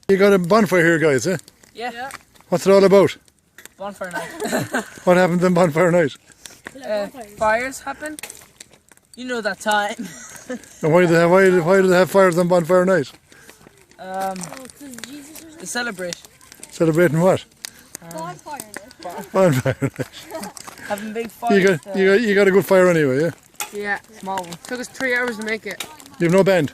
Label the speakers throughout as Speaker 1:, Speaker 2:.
Speaker 1: You got a bonfire here, guys, eh?
Speaker 2: Yeah.
Speaker 1: What's it all about?
Speaker 2: Bonfire night.
Speaker 1: What happens on bonfire night?
Speaker 2: Fires happen. You know that time.
Speaker 1: And why do they have fires on bonfire night?
Speaker 2: To celebrate.
Speaker 1: Celebrating what?
Speaker 3: Bonfire night.
Speaker 1: Bonfire night.
Speaker 2: Having big fires.
Speaker 1: You got a good fire anyway, yeah?
Speaker 4: Yeah, small one. Took us 3 hours to make it.
Speaker 1: You have no band?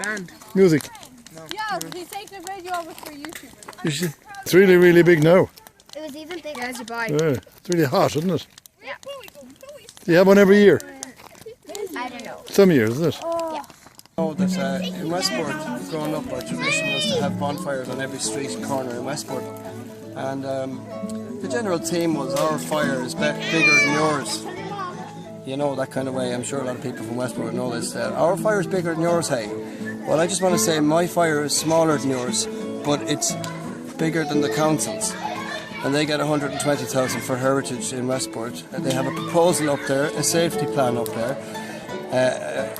Speaker 4: Band.
Speaker 1: Music?
Speaker 2: No.
Speaker 3: Yeah, he's taking a video of it for YouTube.
Speaker 1: It's really, really big now.
Speaker 3: It was even bigger as you buy.
Speaker 1: Yeah, it's really hot, isn't it?
Speaker 3: Yeah.
Speaker 1: Do you have one every year?
Speaker 3: I don't know.
Speaker 1: Some years, is it?
Speaker 3: Yeah.
Speaker 5: know that in Westport, growing up, our tradition was to have bonfires on every street corner in Westport. And the general theme was our fire is bigger than yours. You know, that kind of way. I'm sure a lot of people from Westport know this. Our fire is bigger than yours, hey. Well, I just want to say my fire is smaller than yours, but it's bigger than the council's. And they get 120,000 for heritage in Westport. They have a proposal up there, a safety plan up there,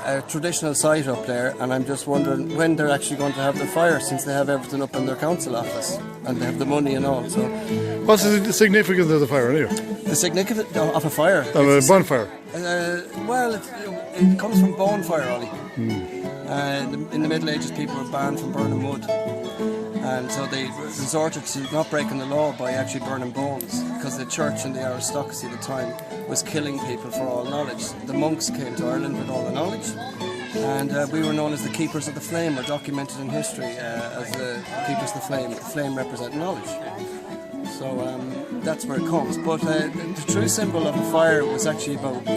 Speaker 5: a traditional site up there, and I'm just wondering when they're actually going to have the fire, since they have everything up in their council office and they have the money and all. So,
Speaker 1: what's the significance of the fire anyway?
Speaker 5: the significance of a fire?
Speaker 1: Of a bonfire?
Speaker 5: Well, it comes from bonfire, Ollie. In the Middle Ages, people were banned from burning wood. And so they resorted to not breaking the law by actually burning bones, because the church and the aristocracy at the time was killing people for all knowledge. The monks came to Ireland with all the knowledge, and we were known as the keepers of the flame, or documented in history as the keepers of the flame representing knowledge. So that's where it comes. But the true symbol of a fire was actually about,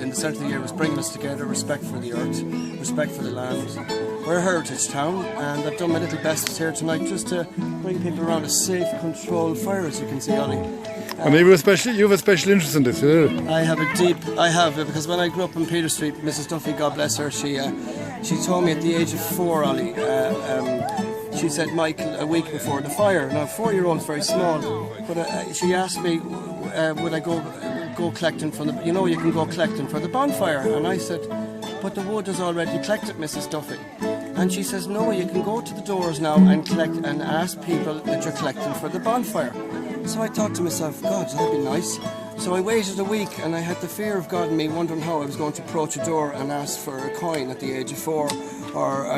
Speaker 5: in the centre of the year, was bringing us together, respect for the earth, respect for the land. We're a heritage town, and I've done my little best here tonight just to bring people around a safe, controlled fire, as you can see, Ollie.
Speaker 1: And you have a special interest in this, you know?
Speaker 5: I have, because when I grew up on Peter Street, Mrs. Duffy, God bless her, she told me at the age of 4, Ollie, she said, Michael, a week before the fire. Now, a 4-year-old's very small, but she asked me, would I go collecting from the, you know, you can go collecting for the bonfire. And I said, but the wood is already collected, Mrs. Duffy. And she says, no, you can go to the doors now and collect and ask people that you're collecting for the bonfire. So I thought to myself, God, that'd be nice. So I waited a week, and I had the fear of God in me, wondering how I was going to approach a door and ask for a coin at the age of 4, or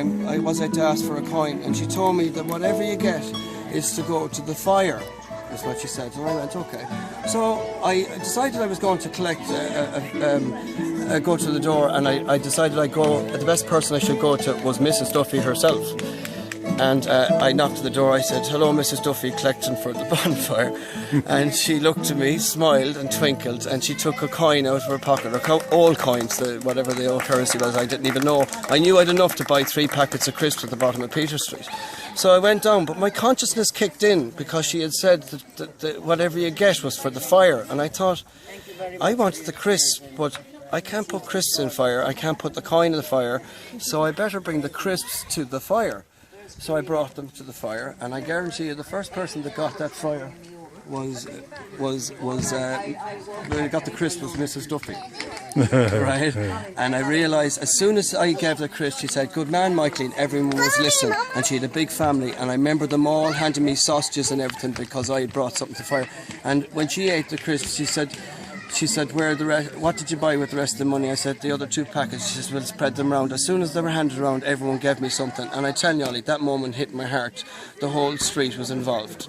Speaker 5: was I to ask for a coin? And she told me that whatever you get is to go to the fire. That's what she said. And I went, okay. So I decided I was going to collect, go to the door, and I decided the best person I should go to was Mrs. Duffy herself. And I knocked at the door. I said, hello, Mrs. Duffy, collecting for the bonfire. And she looked at me, smiled and twinkled, and she took a coin out of her pocket, or old coins, whatever the old currency was, I didn't even know. I knew I'd enough to buy 3 packets of crisps at the bottom of Peter Street. So I went down, but my consciousness kicked in, because she had said that whatever you get was for the fire. And I thought, I wanted the crisps, but I can't put crisps in fire, I can't put the coin in the fire, so I better bring the crisps to the fire. So I brought them to the fire, and I guarantee you the first person that got that fire got the crisp was Mrs. Duffy. Right? And I realised as soon as I gave the crisp, she said, good man, Michael, and everyone was listening, and she had a big family, and I remember them all handing me sausages and everything because I had brought something to fire. And when she ate the crisps, she said, where the rest? What did you buy with the rest of the money? I said, the other 2 packets. She said, we'll spread them around. As soon as they were handed around, everyone gave me something. And I tell you, Ollie, that moment hit my heart. The whole street was involved.